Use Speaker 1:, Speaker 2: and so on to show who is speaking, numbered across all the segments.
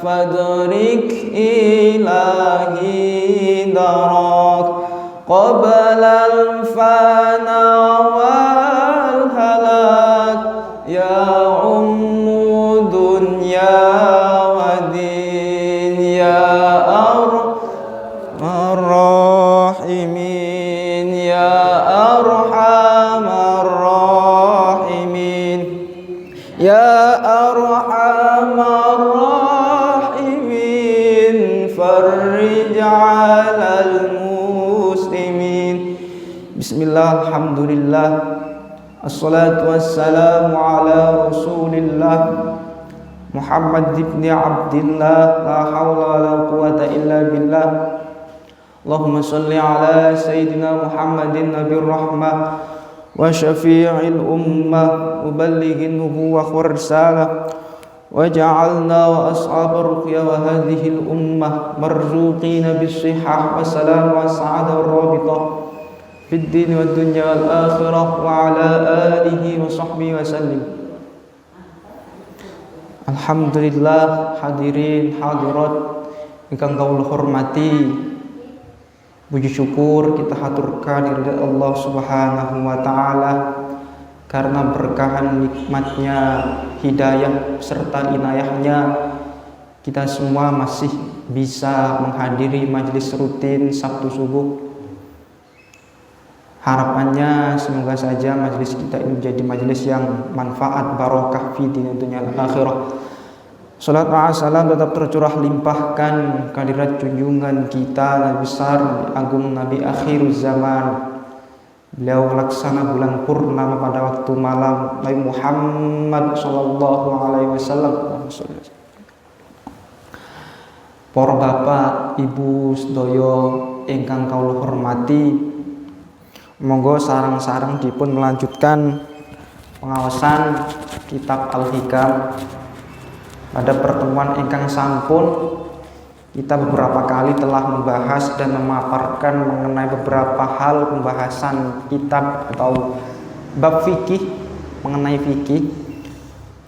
Speaker 1: فادرك إلهي دراك قبل الفنا والهلاك يا عم دنيا ودين يا أرحم الراحمين يا أرحم الراحمين يا أرحم الراحمين فرج على المسلمين بسم الله الحمد لله الصلاة والسلام على رسول الله محمد بن عبد الله لا حول ولا قوة إلا بالله اللهم صل على سيدنا محمد نبي الرحمة وشفيع الأمة مبلغ النبوة والرسالة وجعلنا وأصحاب الرقية وهذه الأمة مرزوقين بالصحة والسلام والسعادة والرابطة في الدين والدنيا والآخرة وعلى آله وصحبه وسلم. Alhamdulillah, hadirin hadirat ingkang kawula hormati, puji syukur kita haturkan kepada Allah Subhanahu wa taala karena berkahan nikmatnya, hidayah serta inayahnya kita semua masih bisa menghadiri majelis rutin Sabtu subuh. Harapannya semoga saja majelis kita ini menjadi majelis yang manfaat, barokah fi din dunia akhirah. Salat wa salam tetap tercurah limpahkan kehadirat junjungan kita Nabi besar, Nabi agung, Nabi akhir zaman. Beliau laksana bulan purnama pada waktu malam, Nabi Muhammad sallallahu alaihi wasallam. Para bapak, ibu sedaya ingkang kawula hormati, monggo sareng-sareng dipun melanjutkan pengawasan kitab Al-Hikam. Pada pertemuan ingkang sampun kita beberapa kali telah membahas dan memaparkan mengenai beberapa hal pembahasan kitab atau bab fikih, mengenai fikih,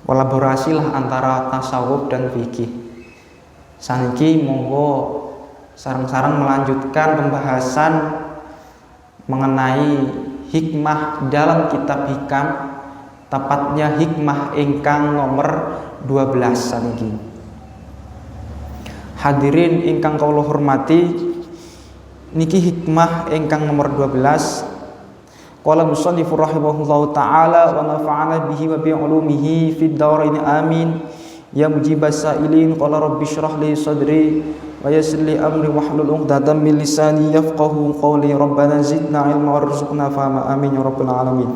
Speaker 1: kolaborasilah antara tasawuf dan fikih. Saniki monggo sareng-sareng melanjutkan pembahasan mengenai hikmah dalam kitab Hikam, tepatnya hikmah ingkang nomor 12 saniki. Hadirin ingkang kawula hormati, niki hikmah ingkang nomor 12. Qala musannifur rahimahullahu taala wa nafa'ana bihi wa bi ulumihi fid dharain amin. Ya mujibas sa'ilin qala rabbi shrah li sadri wa yassir li amri wahlul 'uqdatam min lisani yafqahu qawli rabbana zidna ilma warzuqna fahma amin ya rabbal alamin.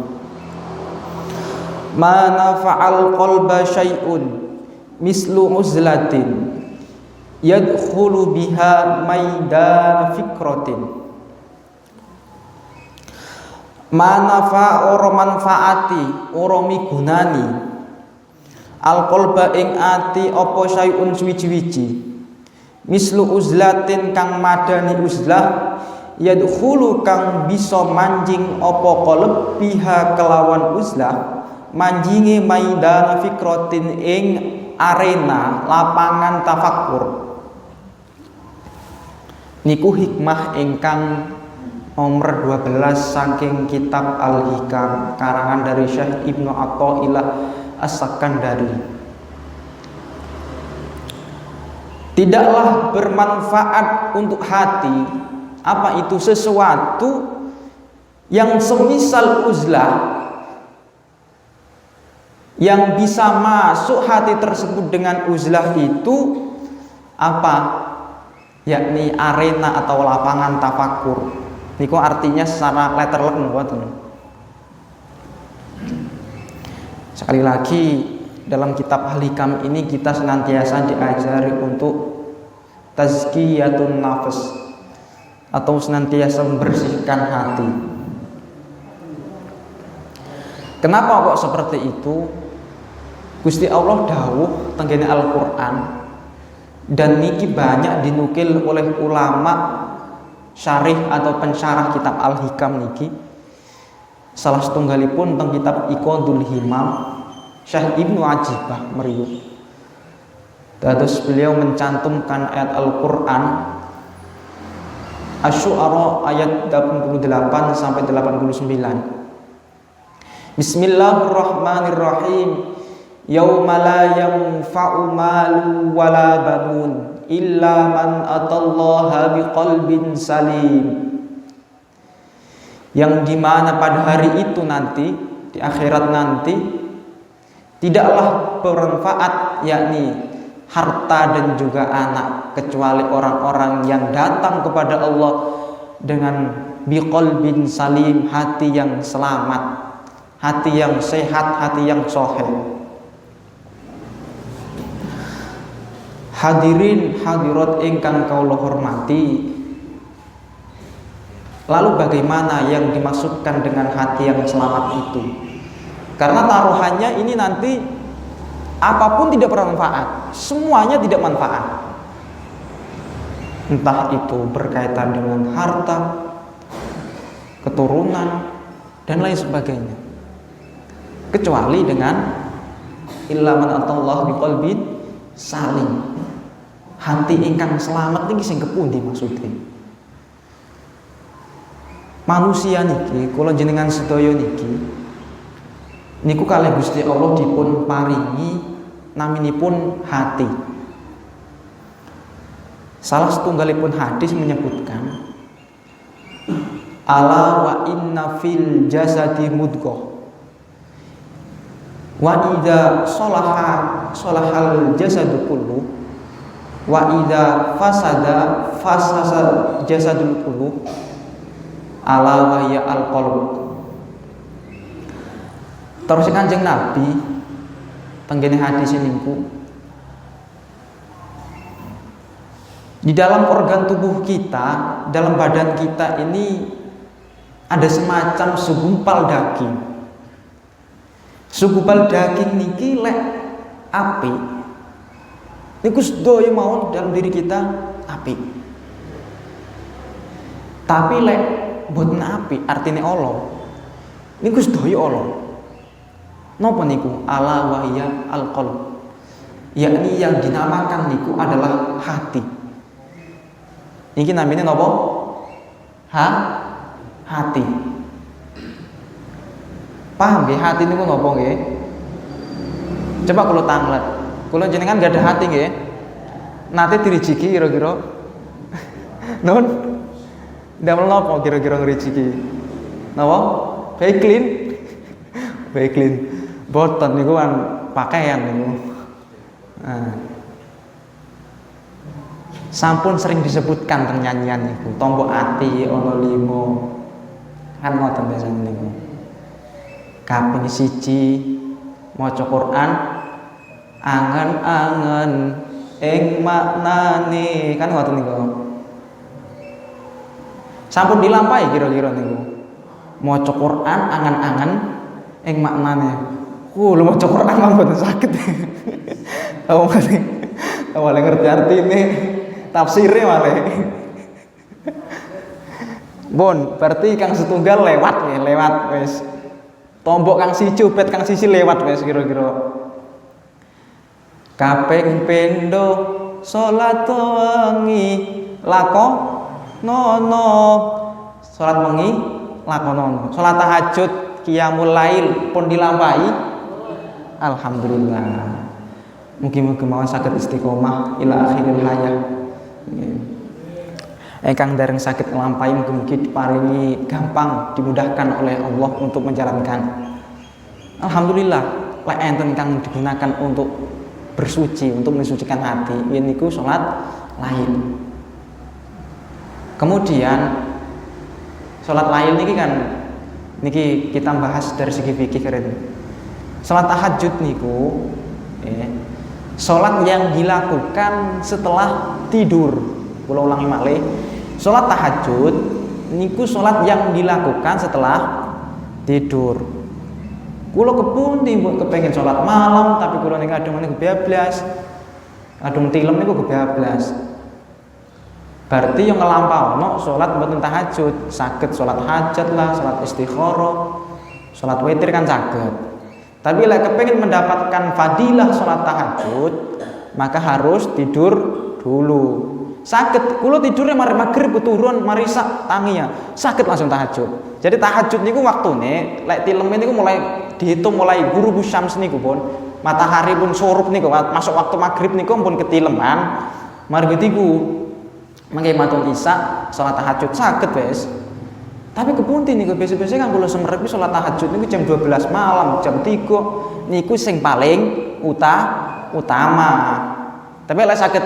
Speaker 1: Ma nafa'al qalba syai'un mislu uzlatin yadkhulu biha maidan fikratin. Manafa ora manfaati ora migunani alqalba ing ati apa syai'un suwi-wiji mislu uzlatin kang madani uzlah yadkhulu kang bisa manjing apa qalb biha kelawan uzlah manjinge maidan fikratin ing arena lapangan tafakkur. Niku hikmah ingkang nomor 12 saking kitab Al-Hikam karangan dari Syekh Ibnu Athaillah As-Sakandari. Tidaklah bermanfaat untuk hati apa itu sesuatu yang semisal uzlah yang bisa masuk hati tersebut dengan uzlah itu apa? Yakni arena atau lapangan tafakur. Niku artinya secara letterlek mboten. Sekali lagi dalam kitab Al-Hikam ini kita senantiasa diajari untuk tazkiyatun nafs atau senantiasa membersihkan hati. Kenapa kok seperti itu? Gusti Allah dawuh tenggene Al-Qur'an dan niki banyak dinukil oleh ulama syarih atau pensyarah kitab Al-Hikam niki. Salah setunggalipun teng kitab Iqadul Himam Syekh Ibnu Ajibah meriyu. Terus beliau mencantumkan ayat Al-Quran Asy-Syu'ara ayat 88 sampai 89. Bismillahirrahmanirrahim. Yauma la yanfa'u malu wala banun illa man atallaha biqalbin salim. Yang dimana pada hari itu nanti, di akhirat nanti, tidaklah bermanfaat, yakni harta dan juga anak, kecuali orang-orang yang datang kepada Allah dengan biqalbin salim, hati yang selamat, hati yang sehat, hati yang sahih. Hadirin hadirat ingkang kaula hormati, lalu bagaimana yang dimaksudkan dengan hati yang selamat itu? Karena taruhannya ini nanti apapun tidak bermanfaat, semuanya tidak manfaat. Entah itu berkaitan dengan harta, keturunan, dan lain sebagainya. Kecuali dengan illa man atallaha biqalbin salim. Hati ingkang selamat niki sing kepundi maksudnya? Manusia niki, kula jenengan sedaya niki, niku kalih Gusti Allah dipun paringi naminipun hati. Salah setunggalipun hadis menyebutkan, ala wa inna fil jasadi mudghah wa idza salahal jasadu kullu wa idza fasada jasadul kullu ala wa ya al-qalb. Terus Kanjeng Nabi tenggene hadis niku, di dalam organ tubuh kita, dalam badan kita ini ada semacam segumpal daging. Segumpal daging niki lek api niku sedaya mawon dalam diri kita api. Tapi lek boten api artine Allah niku sedaya Allah. Napa niku? Ala wa hiya al-qalb. Yakni yang dinamakan niku adalah hati. Niki namanya napa? Hati. Paham nggih hati niku napa nggih? Coba kalau tanglet. Kula jenengan gak ada hati nggih. Nate dirijiki kira-kira. Nun. Ndamel napa kira-kira ngrijiki? Napa? Baiklin. Baiklin. Boten niku kan pakaian niku. Nah. Sampun sering disebutkan teng nyanyian niku, tombok ati ana 5. Kan ngoten biasane niku. Kaping 1 maca Quran angen-angen ing maknane, kan ngoten niku. Sampun dilampahi kira-kira niku. Maca Quran angen-angen ing maknane. Lho maca Quran mah mboten saged. Awale ngerti artine, tafsire wale. Bon, berarti kang setunggal lewat wis. Tombok kang siji bet kang sisi lewat wis kira-kira. Kaping pindho salat wengi lakonono. Salat wengi lakonono. Salat tahajud qiyamul lail pun dilampahi. Alhamdulillah. Mugi-mugi mawon saged istiqomah ila akhiril hayat. Engkang dereng saged nglampahi mugi-mugi diparingi gampang, dimudahkan oleh Allah untuk menjalankan. Alhamdulillah, lek enten kang digunakan untuk bersuci, untuk mensucikan hati, yen niku salat lail. Kemudian salat lail niki kan niki kita bahas dari segi fikih keren. Salat tahajud niku salat yang dilakukan setelah tidur. Kula ulangi malih. Salat tahajud niku salat yang dilakukan setelah tidur. Kula kepundi kepengin salat malam tapi kula niku kadung niku bablas. Kadung tilem niku bablas. Berarti yang ngelampaono salat mboten tahajud, saged salat hajat lah, salat istikharah, salat witir kan saged. Tapi lek kepengin mendapatkan fadilah salat tahajud maka harus tidur dulu. Saged kula tidurnya mari magrib turun mari sak tangi ya. Saged langsung tahajud. Jadi tahajud niku waktune lek tilem niku mulai dihitung mulai ghurubu syams niku pun matahari pun surup niku masuk waktu magrib niku pun ketileman. Mari niku mangke matung isya salat tahajud saged wis. Tapi kepunti niku biasa-biasa kan kula semerep salat tahajud niku jam 12 malam, jam 3 niku sing paling utama. Tapi lek saged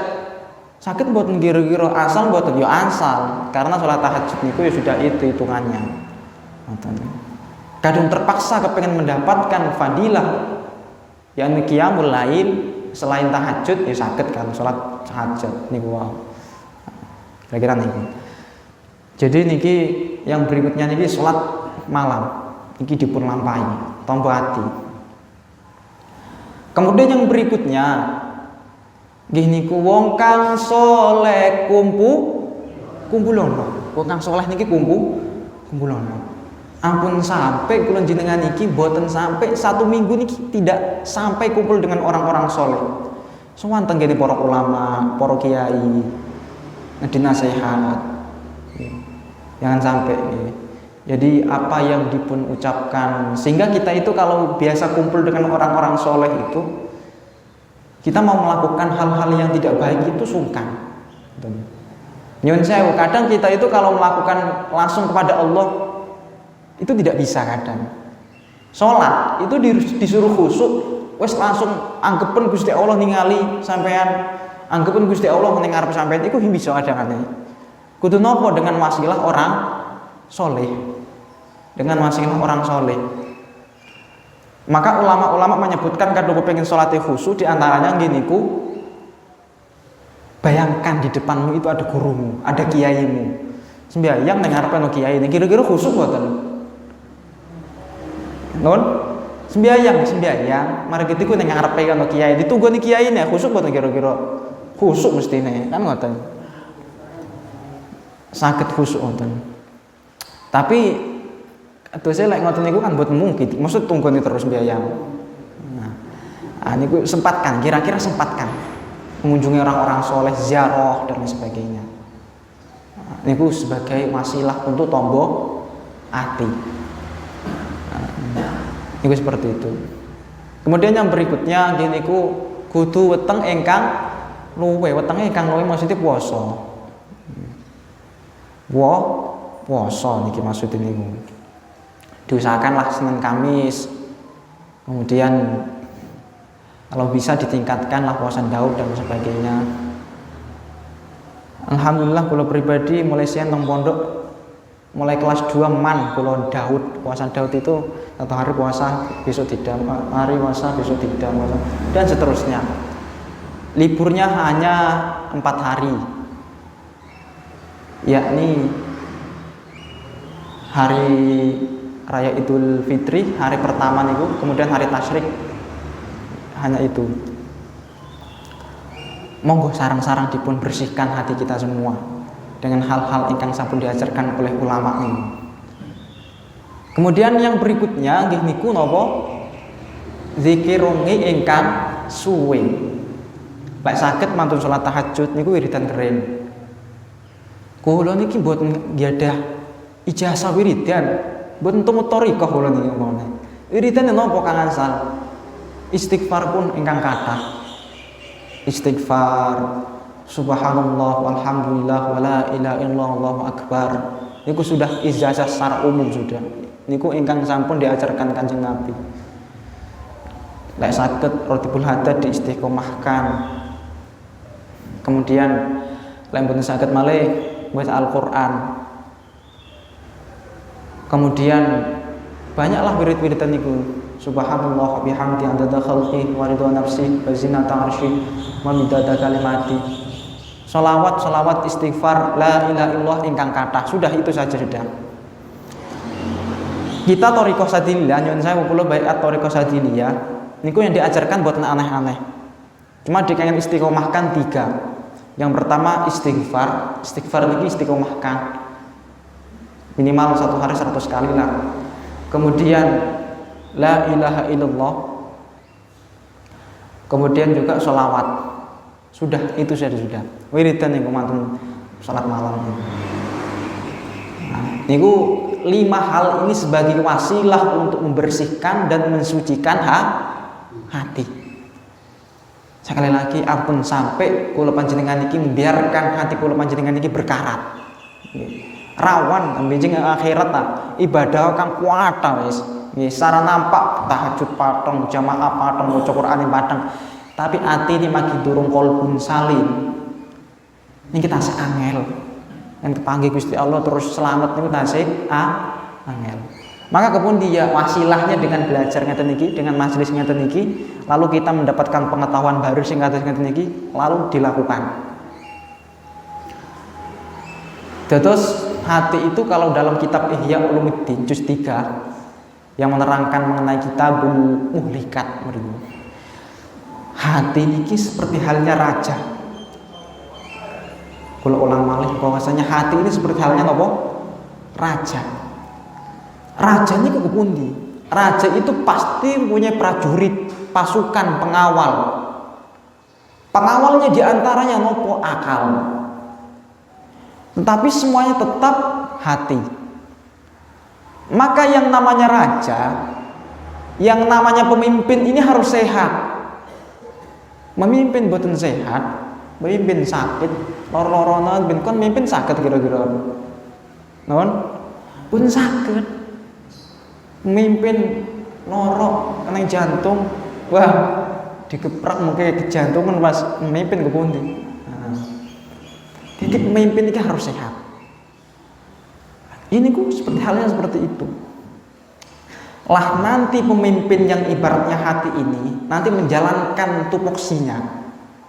Speaker 1: mboten kira-kira asal mboten ya asal karena salat tahajud niku ya sudah itu hitungannya. Ngoten. Kadung terpaksa kepengen mendapatkan fadilah yang qiyamul lail selain tahajud ya saged kan salat tahajud niku wae. Kira-kira niku. Jadi niki yang berikutnya niki salat malam niki dipun lampahi tombo ati. Kemudian yang berikutnya nggih niku wong kang saleh kumpulono. Wong kang saleh niki kumpulono. Ampun sampai kula jenengan niki boten sampai 1 minggu niki tidak sampai kumpul dengan orang-orang saleh. Sowan tenggene para ulama, para kiai, nasihat. Jangan sampai. Jadi apa yang dipun ucapkan sehingga kita itu kalau biasa kumpul dengan orang-orang soleh itu kita mau melakukan hal-hal yang tidak baik itu sungkan. Nyun sewu, kadang kita itu kalau melakukan langsung kepada Allah itu tidak bisa kadang. Sholat itu disuruh khusyuk, wes langsung anggepen Gusti Allah ningali sampean, anggepen Gusti Allah ning ngarep sampean iku bisa kadang-kadang. Kudu nopo dengan wasilah orang soleh, dengan wasilah orang soleh. Maka ulama-ulama menyebutkan kalau pengen sholat khusyuk diantaranya gini ku, bayangkan di depanmu itu ada gurumu, ada kiaimu, sembahyang dengar apa kiai ini kira-kira khusyuk buatan, non sembahyang, mari kita ku dengar apa kan kiai, ditunggu nih kiai nih khusyuk buatan kira-kira khusyuk mestinya kan ngoten. Sakit khusyuk ngoten. Tapi saya lek ngoten niku kan mboten mungkin. Maksud tunggone terus mbiayang. Nah, niku sempatkan, kira-kira sempatkan mengunjungi orang-orang soleh, ziarah dan lain sebagainya. Nah, niku sebagai wasilah untuk tombo ati. Niku seperti itu. Kemudian yang berikutnya nggih niku kudu weteng ingkang luwe, wetenge ingkang luwe maksudnya puasa. Puasa niki maksudnya niku. Diusahakanlah Senin Kamis. Kemudian kalau bisa ditingkatkanlah puasa Daud dan sebagainya. Alhamdulillah kula pribadi mulai siang teng pondok mulai kelas 2 man kula Daud, puasa Daud itu satu hari puasa besok tidak, hari puasa besok tidak, dan seterusnya. Liburnya hanya 4 hari. Yakni hari Raya Idul Fitri, hari pertama niku, kemudian hari tasyrik, hanya itu. Monggo sarang-sarang dipun bersihkan hati kita semua dengan hal-hal ingkang sampun diajarkan oleh ulama ini. Kemudian yang berikutnya nggih niku napa? Zikirungi ingkang suwe. Lek saged mantun salat tahajud niku wiridan keren. Kula niki mboten gadah ijazah wiridan. Mboten temu thariqah kula niki ngomongane. Wiridan napa Kang Ansal? Istighfar pun ingkang kathah. Istighfar subhanallah walhamdulillah wala ilaha illallah wallahu akbar. Niku sudah ijazah secara umum sudah. Niku ingkang sampun diajarkan Kanjeng Nabi. Lek saged Rotibul Hadad diistiqomahkan. Kemudian lek mboten saged malih maca Al-Qur'an. Kemudian banyaklah wirid-wiridan niku. Subhanallah wa bihamdi adada khalqi wa ridha nafsi wa zinata arsy wa midada kalimati. Shalawat istighfar la ilaha illallah ingkang kathah. Sudah itu saja sudah. Kita thariqah sadiliyah nyuwun sewu kula baiat thariqah sadiliyah niku yang diajarkan buat aneh-aneh. Cuma dikengken istiqomahkan 3. Yang pertama istighfar niki istiqomahkan minimal 1 hari 100 kali lah. Kemudian la ilaha illallah. Kemudian juga sholawat. Sudah, itu sudah. Wiridan niku mantun salat malam. Nah, niku 5 hal ini sebagai wasilah untuk membersihkan dan mensucikan hati. Sekali lagi, ampun sampai kula panjenengan iki membiarkan hati kula panjenengan iki berkarat. Rawan benjing akhirat ibadah kang kuat wis. Secara nampak tahajud pateng, jamaah pateng, maca Qur'ane pateng. Tapi hati ini makin durung kolbun salim. Ini kita angel. Yang kepanggih Gusti Allah terus selamat niku tasih angel. Maka kemudian wasilahnya dengan belajar ngeten iki, dengan majelis ngeten iki, lalu kita mendapatkan pengetahuan baru sing ngeten iki, lalu dilakukan. Terus hati itu kalau dalam kitab Ihya Ulumuddin juz 3 yang menerangkan mengenai kitabul muhlikat, hati ini seperti halnya raja. Kalau ulang malih bahwasanya hati ini seperti halnya apa? Raja. Raja ini kepundi? Raja itu pasti punya prajurit, pasukan, pengawal. Pengawalnya diantaranya nopo akal. Tetapi semuanya tetap hati. Maka yang namanya raja, yang namanya pemimpin ini harus sehat. Memimpin boten sehat, memimpin sakit, lor-loronan ben kon mimpin sakit kira-kira. Naon? Pun sakit. Memimpin loro kena jantung, wah dikeprak mungkin ke jantungan pas memimpin kepundi. Nah. Jadi pemimpin ini harus sehat. Ini kok seperti halnya seperti itu. Lah nanti pemimpin yang ibaratnya hati ini nanti menjalankan tupoksinya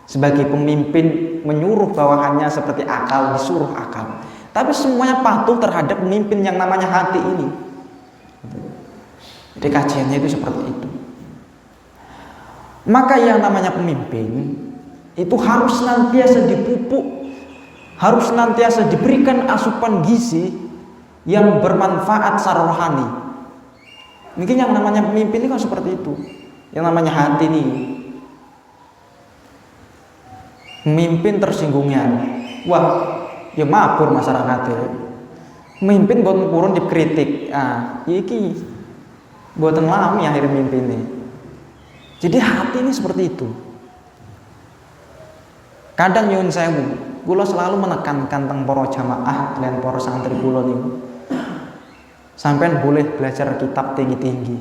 Speaker 1: sebagai pemimpin, menyuruh bawahannya seperti akal, disuruh akal. Tapi semuanya patuh terhadap pemimpin yang namanya hati ini. Jadi kajiannya itu seperti itu. Maka yang namanya pemimpin itu harus senantiasa dipupuk, harus senantiasa diberikan asupan gizi yang bermanfaat secara rohani. Mungkin yang namanya pemimpin ini kan seperti itu. Yang namanya hati ini, memimpin tersinggungnya, wah, ya mabur masyarakatnya. Memimpin boten purun dikritik. Iki boten lami akhirnya memimpin ini. Jadi hati ini seperti itu. Kadang nyuwun sewu, kula selalu menekankan tentang para jamaah dan para santri kula niku. Sampean boleh belajar kitab tinggi-tinggi.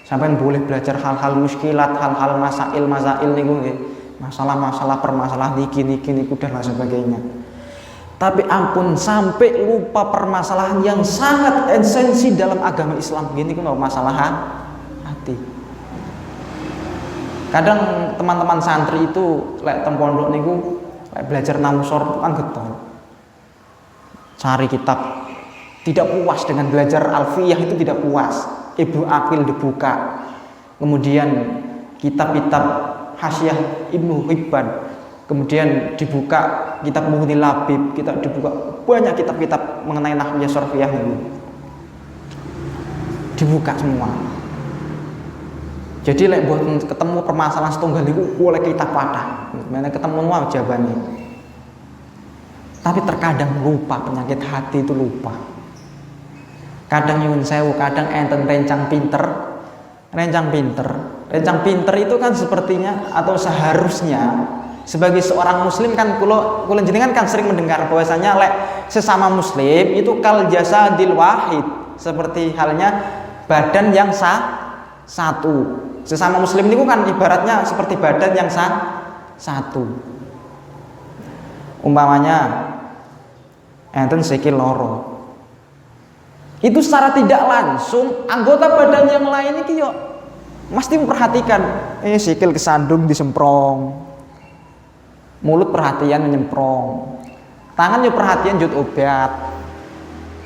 Speaker 1: Sampean boleh belajar hal-hal muskilat, hal-hal masail niku nggih. Masalah-masalah permasalahan niki dan lain sebagainya. Tapi ampun sampai lupa permasalahan yang sangat esensi dalam agama Islam gini ku masalah hati. Kadang teman-teman santri itu lek teng pondok niku lek belajar namusor kan getol. Cari kitab, tidak puas dengan belajar alfiyah itu tidak puas. Ibnu Aqil dibuka, kemudian kitab-kitab Hasyiah Ibnu Hibban, kemudian dibuka kitab Mughni Labib, kita dibuka banyak kitab-kitab mengenai nahwiyah sarfiyah ini, dibuka semua. Jadi lek buat ketemu permasalahan setunggal itu boleh kita patah, mana ketemu semua jawabannya. Tapi terkadang lupa, penyakit hati itu lupa. Kadang nyuwun sewu, kadang enten rencang pinter. Rencang pinter itu kan sepertinya atau seharusnya sebagai seorang muslim kan kula jenengan kan sering mendengar bahwasanya lek sesama muslim itu kal jasadil wahid, seperti halnya badan yang satu. Sesama muslim itu kan ibaratnya seperti badan yang satu. Umpamanya enten sikil loro. Itu secara tidak langsung anggota badan yang lain iki yo mesti memperhatikan, sikil kesandung disemprong, mulut perhatian menyemprong, tangan yo perhatian jut obat.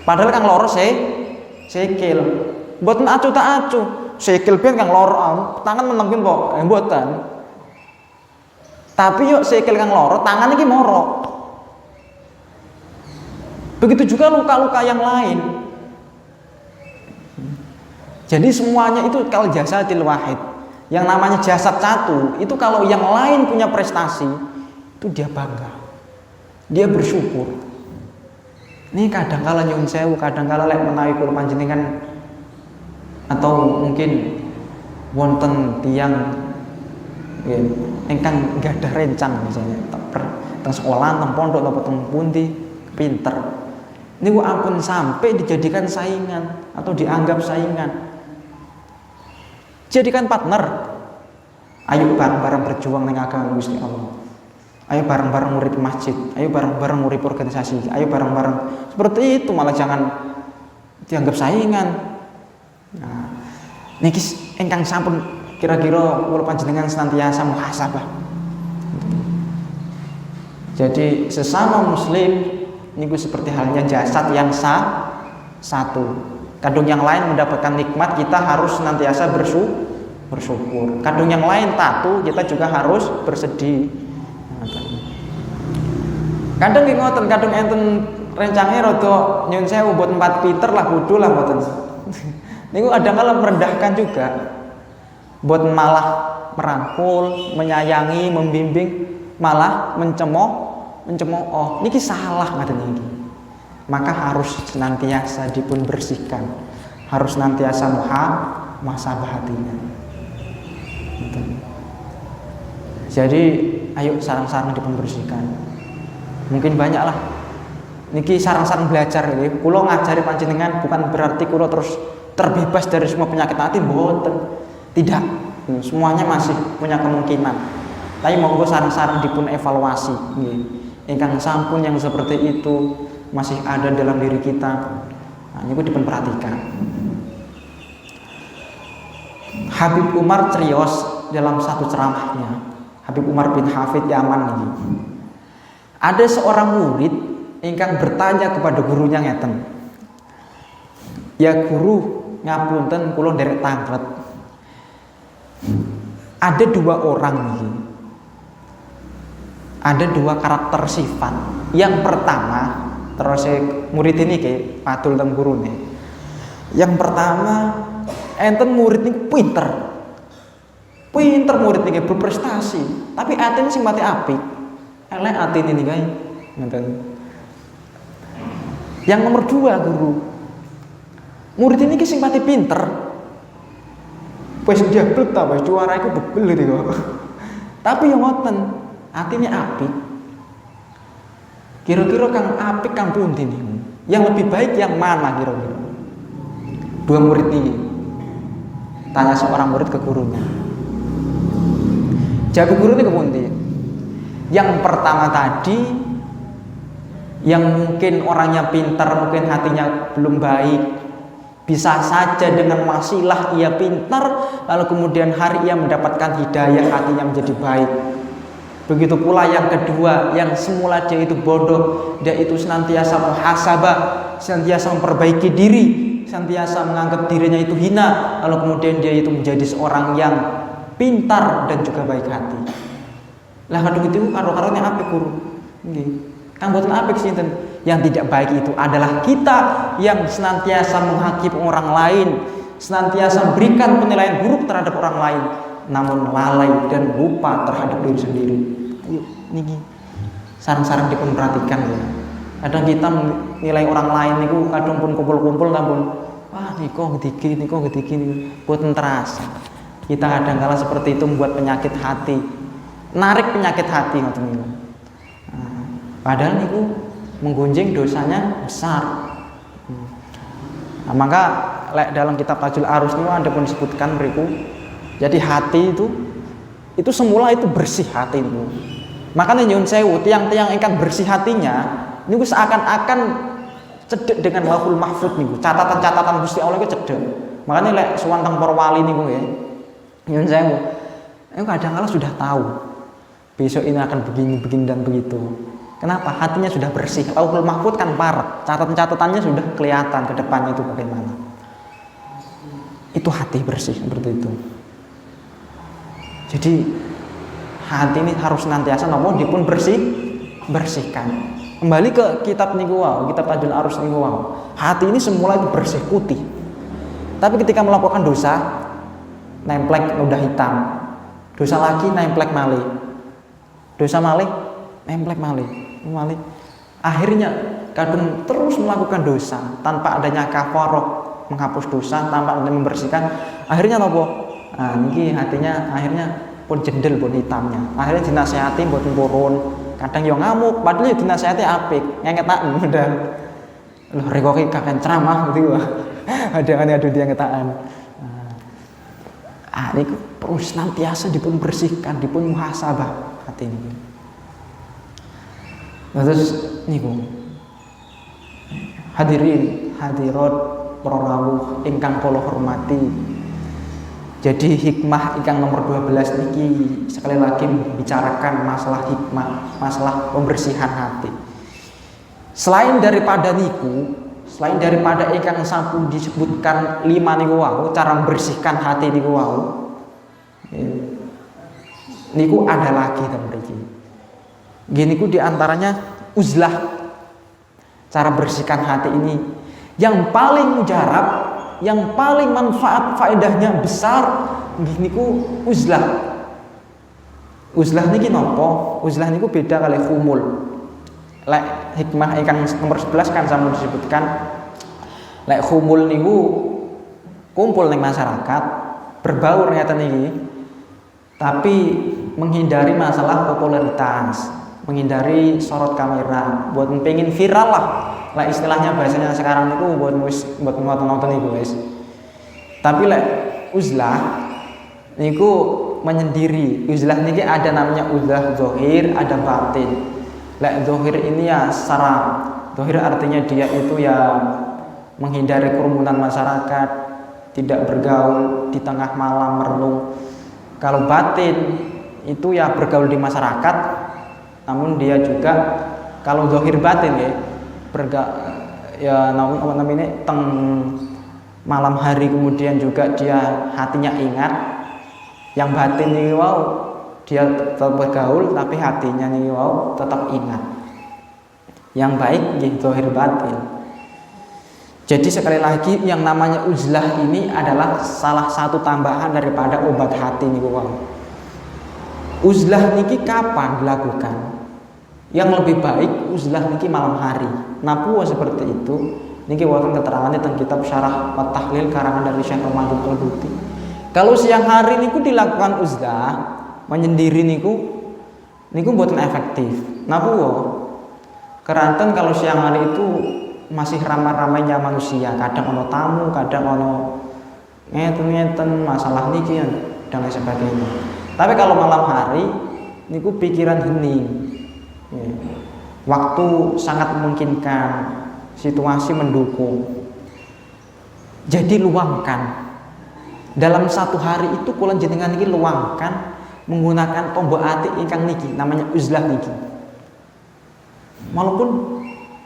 Speaker 1: Padahal kang loro sikil, mboten acu tak acu, sikil ben kang loro tangan meneng kok, mboten. Tapi yo sikil kang loro, tangan iki moro. Begitu juga luka-luka yang lain. Jadi semuanya itu kalau jasadil wahid, yang namanya jasad satu itu kalau yang lain punya prestasi, itu dia bangga, dia bersyukur. Ini kadang kala nyuwun sewu, kadang kala lek menawi kula panjenengan atau mungkin wonten tiyang ingkang gadah rencang misalnya teng sekolah, teng pondok atau teng pundi pinter. Niku ampun sampai dijadikan saingan atau dianggap saingan. Jadikan partner. Ayo bareng-bareng berjuang ning agama Gusti Allah. Ayo bareng-bareng murid masjid, ayo bareng-bareng murid organisasi, ayo bareng-bareng. Seperti itu malah jangan dianggap saingan. Nah, niki ingkang sampun kira-kira kula panjenengan senantiasa muhasabah. Jadi sesama muslim niku seperti halnya jasad yang satu. Kadung yang lain mendapatkan nikmat, kita harus senantiasa bersyukur. Kadung yang lain tatu, kita juga harus bersedih. Kadang nggih ngoten, kadung enten rencange rada nyun sewu buat tempat pinter lah kudu lah mboten. Niku kadang kala merendahkan juga. Buat malah merangkul, menyayangi, membimbing, malah mencemooh. Niki salah ngaten niki. Maka harus senantiasa dipun bersihkan. Harus senantiasa muhasabah hatinya. Jadi ayo sarang-sarang dipun bersihkan. Mungkin banyak lah. Niki sarang-sarang belajar niki. Kula ngajari panjenengan bukan berarti kula terus terbebas dari semua penyakit hati, mboten. Tidak. Semuanya masih punya kemungkinan. Tapi monggo sarang-sarang dipun evaluasi nggih. Ingkang sampun yang seperti itu masih ada dalam diri kita. Nah, niku dipun perhatikan. Habib Umar Cerios dalam satu ceramahnya, Habib Umar bin Hafid Yaman ini. Ada seorang murid ingkang bertanya kepada gurunya ngeten. Ya guru, ngapunten kula nderek tanglet. Ada dua orang ini. Ada dua karakter sifat. Yang pertama, terus murid ini ke padul teng gurune. Yang pertama, enten murid ini pinter murid ini berprestasi, tapi atine sing mati apik, elek atine ini guys. Yang nomor dua guru, murid ini sing mati pinter, wis jablek ta wis juara iku bebel iki kok. Tapi yang ngoten, atine apik. Kira-kira kang apik kang pundi niku? Yang lebih baik yang mana kira-kira? Dua murid ini tanya seorang murid ke gurunya. Jawab guru ini kepundi? Yang pertama tadi, yang mungkin orangnya pintar, mungkin hatinya belum baik, bisa saja dengan wasilah ia pintar, lalu kemudian hari ia mendapatkan hidayah, hatinya menjadi baik. Begitu pula yang kedua, yang semula dia itu bodoh, dia itu senantiasa muhasabah, senantiasa memperbaiki diri, senantiasa menganggap dirinya itu hina, lalu kemudian dia itu menjadi seorang yang pintar dan juga baik hati. Lah kadung itu karo-karone apik guru. Nggih. Kang boten apik sinten? Yang tidak baik itu adalah kita yang senantiasa menghakimi orang lain, senantiasa memberikan penilaian buruk terhadap orang lain, namun lalai dan lupa terhadap diri sendiri. Ayo niki sarang-sarang dipun perhatikan ya. Kadang kita menilai orang lain niku kadang pun kumpul-kumpul namun wah niko gediki boten terasa. Kita kadang-kala seperti itu membuat penyakit hati, narik penyakit hati ngoten niku. Padahal niku menggunjing dosanya besar. Nah, maka dalam kitab Tajul Arus niku ada pun disebutkan beriku. Jadi hati itu semula itu bersih hati itu. Makanya nyuwun sewu tiang-tiang ingkang bersih hatinya niku seakan-akan cedek dengan Lauhul Mahfuz niku. Catatan-catatan Gusti Allah iku cedek. Makanya lek sowan teng para wali niku nggih. Nyuwun sewu. Niku kadang-kala sudah tahu besok ini akan begini dan begitu. Kenapa? Hatinya sudah bersih. Lauhul Mahfuz kan parek. Catatan-catatannya sudah kelihatan ke depannya itu bagaimana. Itu hati bersih seperti itu. Jadi hati ini harus senantiasa nopo dipun bersihkan. Kembali ke kitab niku wau, kitab Tajul Arus niku wau. Hati ini semula itu bersih putih. Tapi ketika melakukan dosa, nemplek udah hitam. Dosa lagi nemplek malih. Dosa malih nemplek malih. Akhirnya kadung terus melakukan dosa tanpa adanya kafaroh menghapus dosa, tanpa adanya membersihkan. Akhirnya nopo? Nah, niki hatinya akhirnya pun jendel pun hitamnya. Akhirnya dinasehati buat purun. Kadang yo ngamuk, padahal yo dinasehati apik, ngengetaken udah. Loh rekoki kakek ceramah gitu. Ada dia ngetaan. Niku perlu senantiasa dipun bersihkan, dipun muhasabah hati ini. Terus niku hadirin hadirat para rawuh ingkang kula hormati. Jadi hikmah ingkang nomor 12 niki sekali lagi membicarakan masalah hikmah, masalah pembersihan hati. Selain daripada ingkang sampun disebutkan 5 niku wau, cara membersihkan hati niku wau. Niku ada lagi ten mriki. Gini ku diantaranya uzlah. Cara bersihkan hati ini yang paling mujarab, yang paling manfaat faedahnya besar niku uzlah. Uzlah niki napa? Uzlah niku beda kali khumul. Lek hikmah ingkang nomor 11 kan sampun disebutkan lek khumul niku kumpul ning masyarakat, berbaur ngeten iki. Tapi menghindari masalah popularitas, menghindari sorot kamera, buat pengen viral lah. Lah istilahnya bahasanya sekarang itu buat nonton itu guys. Tapi lek uzlah niku menyendiri. Uzlah niki ada namanya uzlah zahir, ada batin. Lek zahir ini ya secara zahir artinya dia itu ya menghindari kerumunan masyarakat, tidak bergaul di tengah malam merenung. Kalau batin itu ya bergaul di masyarakat, namun dia juga kalau zahir batin ya namanya teng malam hari kemudian juga dia hatinya ingat. Yang batin ini wow dia tetap bergaul tapi hatinya nih wow tetap ingat. Yang baik gitu zahir batin. Jadi sekali lagi yang namanya uzlah ini adalah salah satu tambahan daripada obat hati nih wow. Uzlah niki kapan dilakukan? Yang lebih baik uzlah niki malam hari. Napa seperti itu? Niki wonten keterangan tentang kitab Syarah wa Tahlil karangan dari Syekh Ramadan Al-Buti. Kalau siang hari niku dilakukan uzlah menyendiri niku mboten efektif. Napa keranten kalau siang hari itu masih ramai-ramainya manusia, kadang ono tamu, kadang ono ngeten masalah niki dan lain sebagainya. Tapi kalau malam hari niku pikiran hening. Waktu sangat memungkinkan, situasi mendukung. Jadi luangkan. Dalam satu hari itu kula jenengan niki luangkan menggunakan tombok ati ingkang niki namanya uzlah niki. Walaupun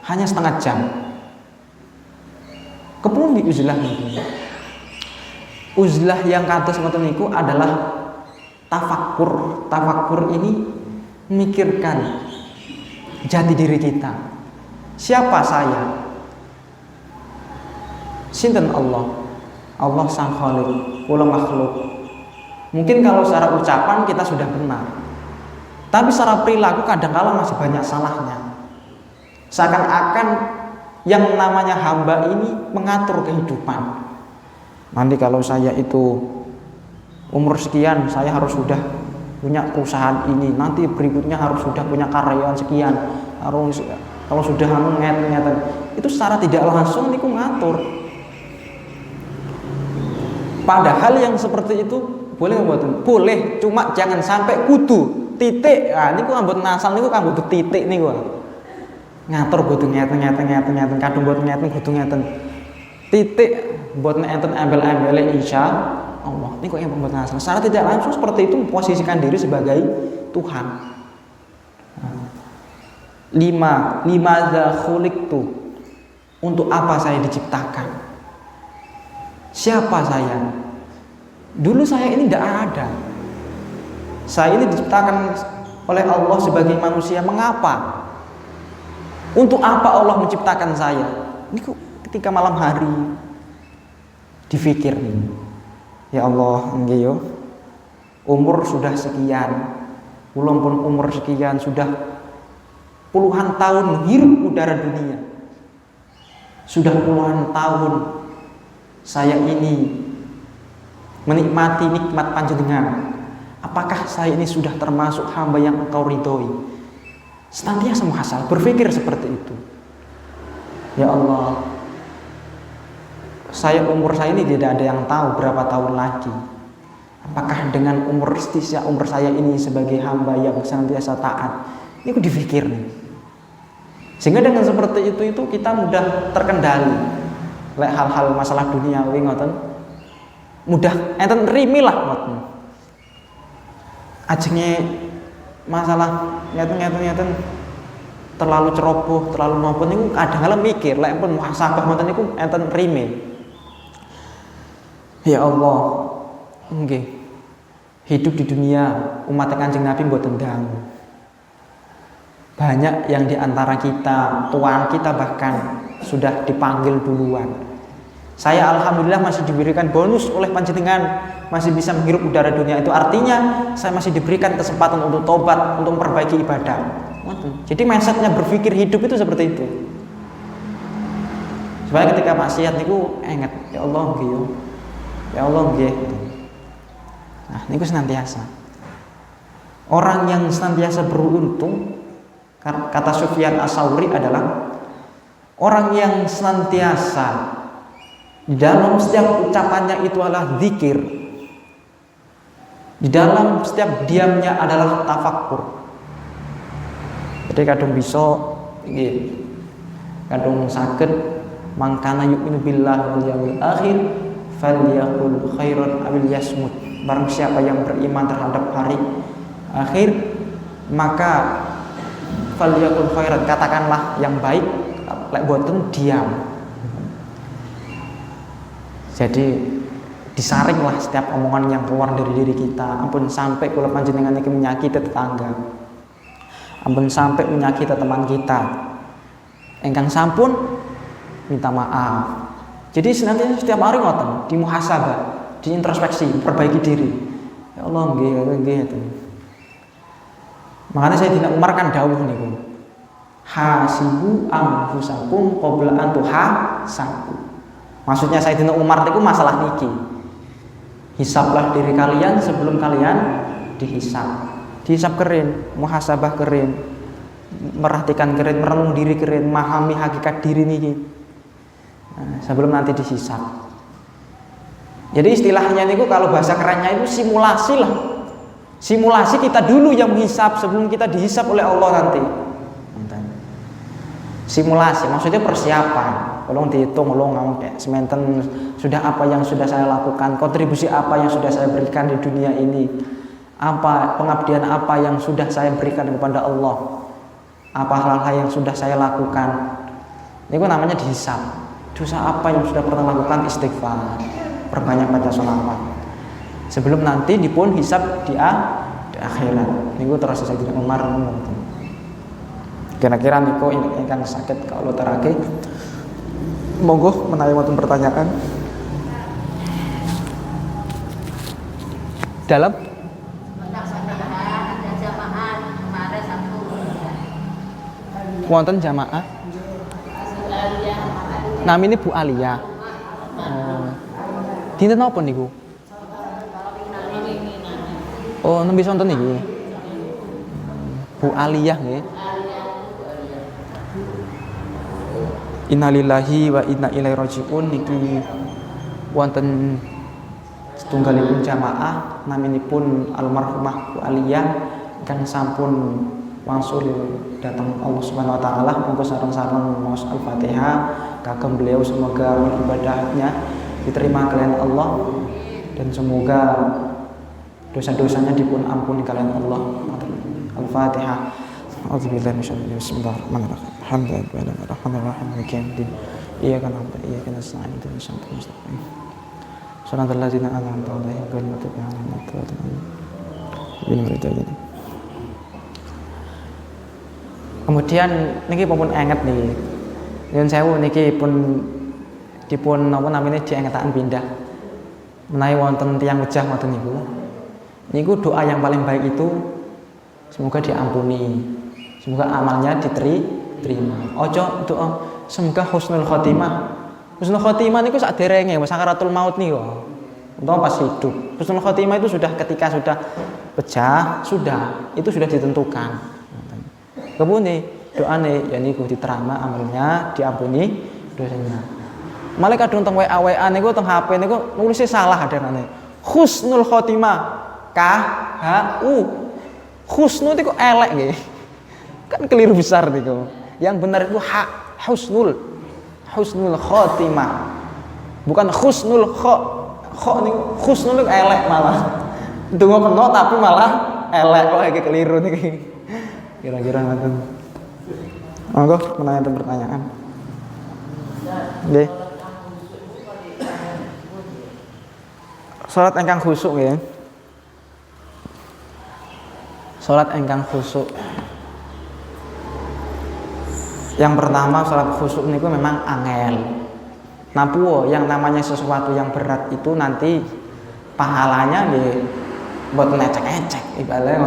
Speaker 1: hanya setengah jam. Kepundi uzlah niki? Uzlah yang kados ngoten niku adalah tafakkur. Tafakkur ini memikirkan jati diri kita. Siapa saya? Sinten Allah? Allah sang khaliq, kula makhluk. Mungkin kalau secara ucapan kita sudah benar. Tapi secara perilaku kadang-kala masih banyak salahnya. Seakan-akan yang namanya hamba ini mengatur kehidupan. Nanti kalau saya itu umur sekian, saya harus sudah punya perusahaan ini. Nanti berikutnya harus sudah punya karyawan sekian. Harus kalau sudah ngeten. Itu secara tidak langsung niku ngatur. Padahal yang seperti itu boleh mboten? Boleh, cuma jangan sampai kudu titik. Ah niku ambot nasal niku kanggo titik niku. Ngatur kudu ngeten kadung mboten ngeten kudu ngeten. Titik mboten enten embel-embele insya Allah. Niku yang membuat nasal. Secara tidak langsung seperti itu memposisikan diri sebagai Tuhan. 5 za khuliqtu. Untuk apa saya diciptakan? Siapa saya? Dulu saya ini tidak ada. Saya ini diciptakan oleh Allah sebagai manusia. Mengapa? Untuk apa Allah menciptakan saya? Ini ketika malam hari difikir nih. Ya Allah, nggih yo. Umur sudah sekian. Kula pun umur sekian sudah puluhan tahun menghirup udara dunia. Sudah puluhan tahun saya ini menikmati nikmat panjenengan. Apakah saya ini sudah termasuk hamba yang engkau ridhoi? Senantiasa muhasabah, berpikir seperti itu. Ya Allah, umur saya ini tidak ada yang tahu berapa tahun lagi. Apakah dengan umur saya ini sebagai hamba yang senantiasa taat, ini aku dipikir nih. Sehingga dengan seperti itu kita mudah terkendali lek hal-hal masalah duniawi ngoten. Mudah enten rimi lah ngoten. Ajenge masalah ngeten terlalu ceroboh, terlalu nopo niku kadang-kadang mikir lek pun muhasabah ngoten niku enten rimi. Ya Allah, nggih. Hidup di dunia umat Kanjeng Nabi mboten dangu. Banyak yang diantara kita, tuan kita bahkan sudah dipanggil duluan. Saya alhamdulillah masih diberikan bonus oleh panjenengan, masih bisa menghirup udara dunia. Itu artinya saya masih diberikan kesempatan untuk tobat, untuk memperbaiki ibadah. Jadi mindsetnya berpikir hidup itu seperti itu. Supaya ketika maksiat niku ingat, ya Allah nggih. Ya Allah nggih. Nah, niku senantiasa. Orang yang senantiasa beruntung, kata Sufyan Ats-Tsauri adalah orang yang senantiasa di dalam setiap ucapannya itu adalah zikir, di dalam setiap diamnya adalah tafakkur. Jadi kadung bisa kadung saged mangkana yu'minu billahi wal yaumil akhir falyaqul khairan aw liyasmut. Barang siapa yang beriman terhadap hari akhir, maka falyaqul khairan, katakanlah yang baik, lek boten diam. Jadi disaringlah setiap omongan yang keluar dari diri kita. Ampun sampai kula panjenengan iki menyakiti tetangga, ampun sampai menyakiti teman kita, engkang sampun minta maaf. Jadi senantiasa setiap hari ngoten, dimuhasabah, diintrospeksi, perbaiki diri. Ya Allah nggih itu. Makanya saya tidak Umar kan dawuh niku. Hasibu anfusakum qabla an tuhasabu. Maksudnya Sayyidina Umar itu masalah niki. Hisablah diri kalian sebelum kalian dihisab. Dihisab keren, muhasabah keren, merhatikan keren, merenung diri keren, memahami hakikat diri niki. Nah, sebelum nanti dihisab. Jadi istilahnya niku kalau bahasa kerennya itu simulasi lah. Simulasi kita dulu yang menghisab sebelum kita dihisab oleh Allah nanti. Simulasi maksudnya persiapan. Tolong dihitung, tolong sementen sudah apa yang sudah saya lakukan, kontribusi apa yang sudah saya berikan di dunia ini, apa pengabdian apa yang sudah saya berikan kepada Allah, apa hal-hal yang sudah saya lakukan. Ini namanya dihisab. Dosa apa yang sudah pernah lakukan, istighfar, perbanyak baca sholawat. Sebelum nanti dipun hisab di akhirat. Niku terus saya tidak Umar ngomong. Kira-kira niku ingkang sakit kalau terake. Monggo menawi wonten pertanyaan. Dalam wonten jamaah. Namine Bu Alia. Dinten napa niku? Oh, nembe sonten niki. Bu Aliyah nggih. Innalillahi wa inna ilaihi rajiun niki wonten setunggalipun jamaah naminipun almarhumah Bu Aliyah kang sampun wangsul datang Allah Subhanahu wa taala. Monggo sareng-sareng maos Al-Fatihah kagem beliau, semoga ibadahnya diterima kalian Allah dan semoga dosa-dosanya dipun ampuni kalian Allah. Al-Fatihah. A'udzubillahi minasyaitonir rajim. Bismillahirrahmanirrahim. Alhamdulillahirrahmanirrahim. Maliki yaumiddin. Iyyaka na'budu wa iyyaka nasta'in. Ihdinas siratal mustaqim. Shiratal ladzina an'amta 'alaihim ghairil maghdubi 'alaihim waladdallin. Kemudian niki pun enget nih. Nyuwun sewu niki pun dipun napa namine diengetaken pindah. Menawi wonten tiyang wejah ngoten niku. Niku doa yang paling baik itu semoga diampuni, Semoga amalnya diterima. Ojo doa semoga husnul khotimah. Husnul khotimah niku saderenge sakaratul maut niku. Umpama pas hidup. Husnul khotimah itu sudah ketika sudah pecah, itu sudah ditentukan. Kebune doane ya niku diterima amalnya, diampuni dosanya. Malah kadung teng WA niku teng HP niku nulisnya salah adarane. Husnul khotimah KHU. Husnul itu elek nggih. Kan keliru besar niku. Yang benar itu husnul khotimah. Bukan husnul niku. Husnul itu elek malah. Donga kena tapi malah elek kok iki keliru niki. Kira-kira ngoten. Monggo menanyakan pertanyaan. Nggih. Salat ingkang khusyuk nggih. Salat ingkang khusyuk. Yang pertama salat khusyuk niku memang angel. Napuo yang namanya sesuatu yang berat itu nanti pahalanya buat ngecek-ngecek ibaratnya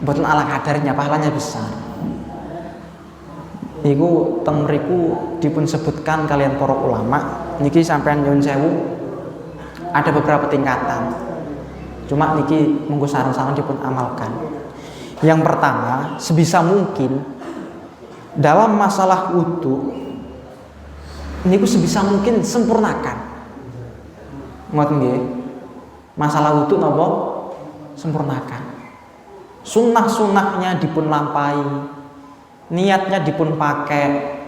Speaker 1: buat ala kadarnya pahalanya besar. Iku teng mriku dipun sebutkan kalian para ulama niki sampean nyuwun sewu ada beberapa tingkatan. Cuma niki monggo saran-saran dipun amalkan. Yang pertama, sebisa mungkin dalam masalah wudu niku sebisa mungkin sempurnakan. Ngoten nggih. Masalah wudu napa? Sempurnakan. Sunnah-sunnahnya dipun lampahi. Niatnya dipun pakai.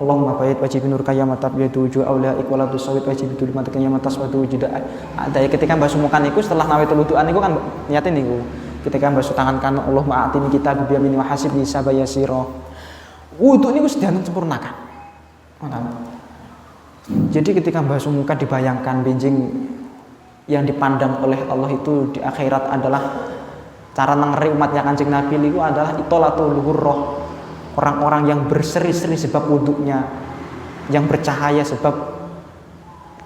Speaker 1: Allahumma ba'id wajib nur kayamatab yatuju aula iqwala tusawit wajib tul matakan yamatas wa tujuda. Ada ketika mbasuh muka niku setelah nawaitul wudu'an niku kan niatin niku. Ketika mbasuh tangan kanan Allahumma atini kita biyamin wa hasibni sabayasira. Wudu niku sedanten sempurnakan. Jadi ketika mbasuh muka dibayangkan benjing yang dipandang oleh Allah itu di akhirat adalah cara nengeri umatnya Kanjeng Nabi niku adalah itolatul luhur orang-orang yang berseri-seri sebab wudhunya, yang bercahaya sebab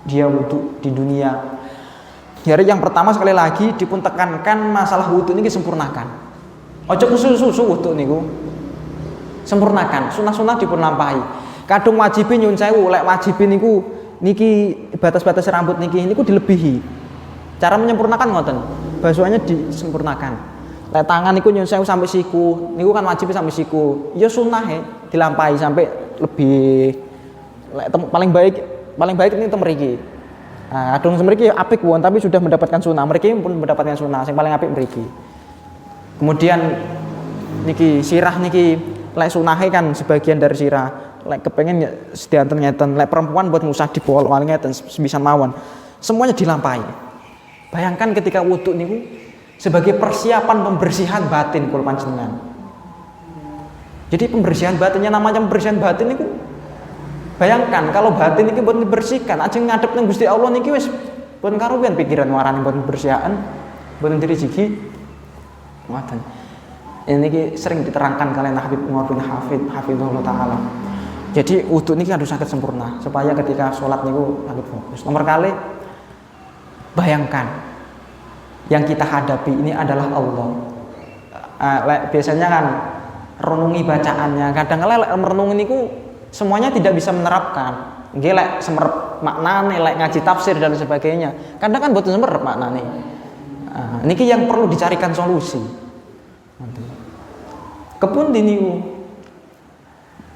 Speaker 1: dia wudhu di dunia. Jadi yang pertama sekali lagi dipun tekankan masalah wudhu ini disempurnakan. Ojo susu wudhu niku sempurnakan, sunah-sunah dipun lampahi. Kadung wajibin nyun sewu, lek wajibin niku niki batas-batas rambut niki niku dilebihi. Cara menyempurnakan ngoten, basuhannya disempurnakan. Lek tangan niku nyun sewu sampai siku, niku kan wajib sampai siku. Ya sunah dilampahi sampai lebih. Lek paling baik ini tem mriki. Nah, kadung mriki apik won tapi sudah mendapatkan sunah. Mriki pun mendapatkan sunah, sing paling apik mriki. Kemudian niki sirah niki lek sunahe kan sebagian dari sirah. Lek kepengen ya sedanten ngeten. Lek perempuan buat ngusah di bol paling ngeten sebisa mawon. Semuanya dilampahi. Bayangkan ketika wudu niku sebagai persiapan pembersihan batin kula panjenengan. Jadi pembersihan batinnya namanya pembersihan batin niku. Bayangkan kalau batin niki buat dibersihkan, ajeng ngadep nang Gusti Allah niki wis pun karuwian pikiran warane buat pembersihan, boten dirijiki. Ngoten. Ini sering diterangkan kalian Habib Umar bin Hafidhullah taala. Jadi wudu niki harus sangat sempurna supaya ketika sholat niku sangat fokus. Nomor kali bayangkan yang kita hadapi ini adalah Allah. Biasanya kan renungi bacaannya. Kadang-kadang merenungi niku semuanya tidak bisa menerapkan. Nggih lek semerep maknane, lek ngaji tafsir dan sebagainya. Kadang kan boten semerep maknane. Niki yang perlu dicarikan solusi. Kepundi niku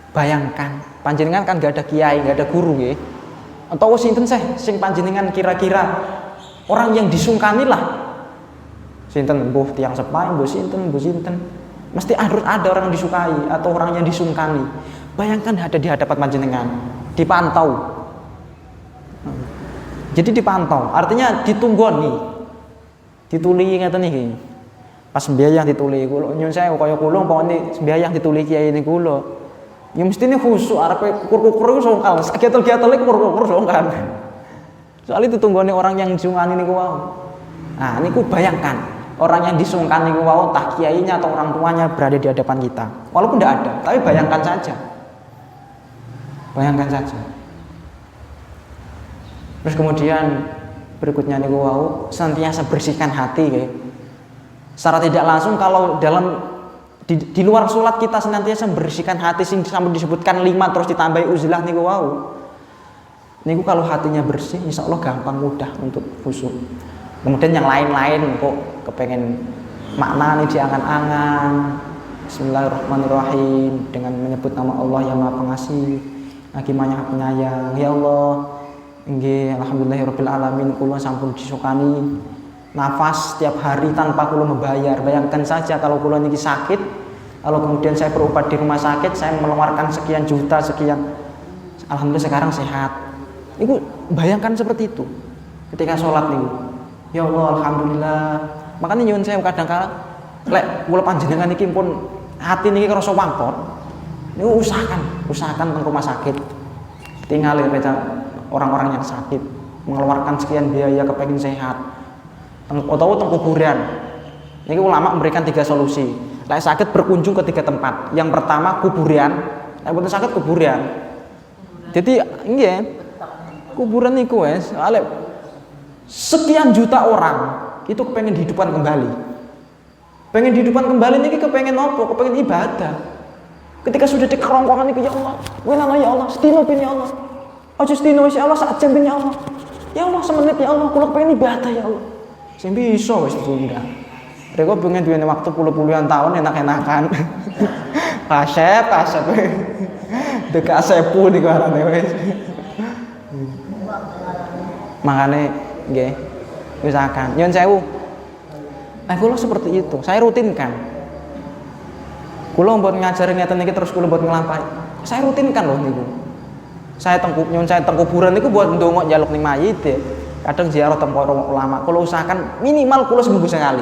Speaker 1: bayangkan panjenengan kan gak ada kiai, gak ada guru nggih. Atau sinten sing panjenengan kira-kira orang yang disungkani lah. Sinten mbuh tiyang sepai, mbuh sinten. Mesti harus ada orang yang disukai atau orang yang disungkani. Bayangkan ada di hadapan panjenengan, dipantau. Jadi dipantau, artinya ditunggoni. Dituli ngeten iki. Pas sembahyang dituli kula nyun saya kaya kula umpamane sembahyang dituli kiai niku kula. Ya mestine khusyuk arepe kukur-kukur songkal, gatel-gatel iku kukur-kukur songkal. Soalnya ditunggoni orang yang disungkani niku wau. Nah, niku bayangkan orang yang disungkani niku wau entah kiainya atau orang tuanya berada di hadapan kita. Walaupun tidak ada, tapi bayangkan saja. Bayangkan saja. Terus kemudian berikutnya niku wau senantiasa bersihkan hati nggih. Secara tidak langsung kalau dalam di luar sholat kita senantiasa membersihkan hati sing sampai disebutkan 5 terus ditambahi uzlah niku wau. Niku kalau hatinya bersih insya Allah gampang mudah untuk khusyuk. Kemudian yang lain-lain kok kepengen makna nih diangan-angan. Bismillahirrahmanirrahim dengan menyebut nama Allah yang Maha Pengasih, lagi Maha Penyayang. Ya Allah, nggih alhamdulillahirabbil alamin kula sampun disukani nafas setiap hari tanpa kula membayar. Bayangkan saja kalau kula niki sakit, kalau kemudian saya berobat di rumah sakit, saya mengeluarkan sekian juta, sekian. Alhamdulillah sekarang sehat. Itu bayangkan seperti itu ketika sholat nih. Ya Allah alhamdulillah. Makanya nyuwun saya kadang-kadang lek kula panjenengan niki pun hati niki kerasa wangkot. Niku usahakan teng rumah sakit. Tinggal orang-orang yang sakit mengeluarkan sekian biaya kepengin sehat. Atau teng kuburan. Niki ulama memberikan 3 solusi. Lek sakit berkunjung ke 3 tempat. Yang pertama kuburan, lek boten sakit kuburan. Jadi nggih kuburan niku wes, lek sekian juta orang itu kepengen dihidupkan kembali. Pengen dihidupkan kembali niki kepengen apa? Kepengen ibadah. Ketika sudah di kerongkongan niki ya Allah, welana ya Allah, sedina ben ya Allah. Aja sedina ya Allah, sak jam ben ya Allah. Ya Allah semenit ya Allah, kula pengen ibadah ya Allah. Sing bisa wis ditunda. Mereka pengen duwe waktu puluh-puluhan tahun enak-enakan. Kasep. Dek asepu niku arane wis. Makane nggih usahakan. Nyuwun sewu. Kula seperti itu, saya rutinkan. Kula mbon ngajari ngeten iki terus kula mbon nglampahi. Saya rutinkan loh niku. Saya teng kuburan niku buat ndonga njaluk ning mayit. Kadang ziarah teng para ulama. Kula usahakan minimal kula seminggu sekali.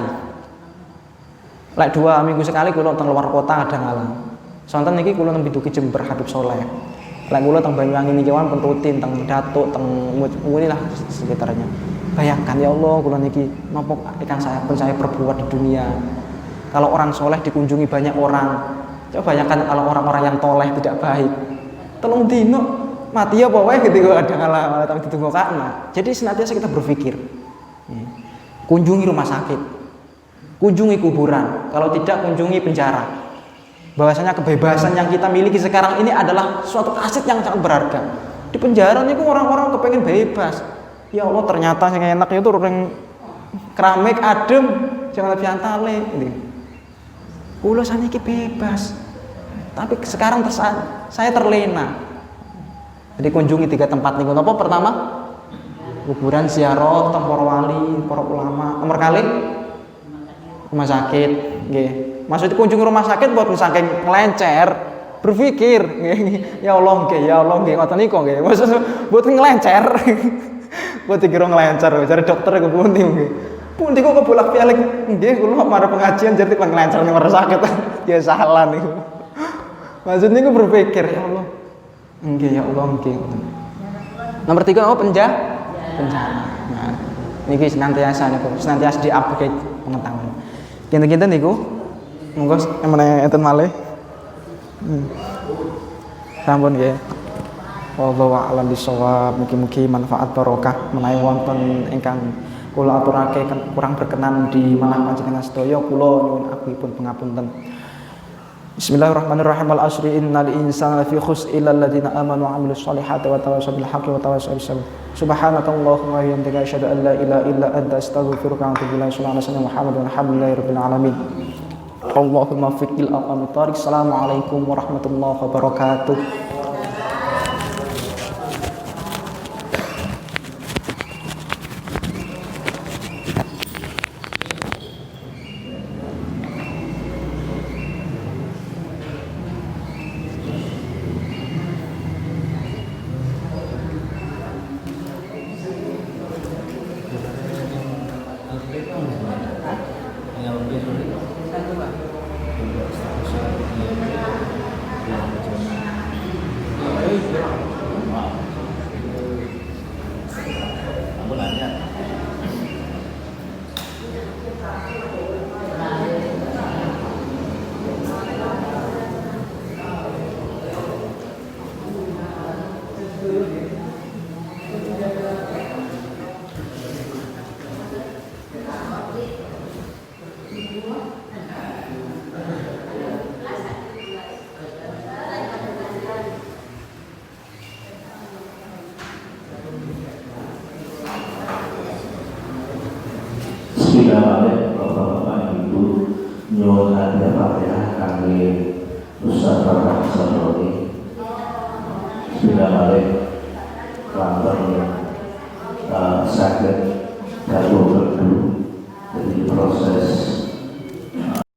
Speaker 1: Lek 2 minggu sekali kula teng luar kota kadang-kadang. Sonten niki kula nang Biduki Jember Habib Soleh. Lek kula teng Banyuwangi niki wan pun rutin teng Datuk teng ngene lah sekitarnya. Bayangkan ya Allah, kula niki napa ingkang saya perbuat di dunia. Kalau orang soleh dikunjungi banyak orang, coba bayangkan kalau orang-orang yang toleh tidak baik. Telung dino mati apa wae gitu ada malah tapi ditunggu kana. Jadi senantiasa kita berpikir. Kunjungi rumah sakit. Kunjungi kuburan, kalau tidak kunjungi penjara. Bahwasanya kebebasan yang kita miliki sekarang ini adalah suatu aset yang sangat berharga. Di penjara niku orang-orang kepengen bebas. Ya Allah ternyata yang enak itu orang keramik adem jangan lebih antale ini. Kula saniki bebas. Tapi sekarang saya terlena. Jadi kunjungi 3 tempat niku. Napa pertama? Kuburan, ziarah, para wali, para ulama. Nomor kali rumah sakit, nggih. Maksud kunjungi rumah sakit buat saking ngelencer, berpikir, ya Allah nggih ngoten niku nggih. Maksud buat ngelencer. Buat dikira ngelencer, cari dokter ke pundi nggih. Pundi kok kebolak-balik nggih kula marang pengajian jadi kan ngelencer ning rumah sakit. Ya salah niku. Maksud niku berpikir, ya Allah. Nggih ya Allah nggih. Nomor 3 apa penjara. Nah, niki senantiasa di-upgrade pengetahuan. Kinten-kinten niku monggo emene enten malih. Sampun nggih. Wallahu a'lam bishawab. Mugi-mugi manfaat barokah menawi wonten ingkang kula aturake kurang berkenan di manah panjenengan sedaya kula nyuwun agungipun pangapunten. Bismillahirrahmanirrahim. Al asri innal insana lafi khusr illa alladziina aamanu wa 'amilus shalihati wa tawassaw bil haqqi wa tawassaw bis sabr. Subhanakallahumma wa bihamdika asyhadu an la ilaha illa anta astaghfiruka wa atubu ilaik. Sallallahu alaihi Muhammadin alhamdulillahirabbil alamin. Allahumma fiqil aqwamit thariq. Assalamualaikum warahmatullahi wabarakatuh.
Speaker 2: nyuwun hadiah Fatihah kangge Ustaz Bapak Saroni. Bismillahirrahmanirrahim. Lantar sakit karbo berdu, jadi proses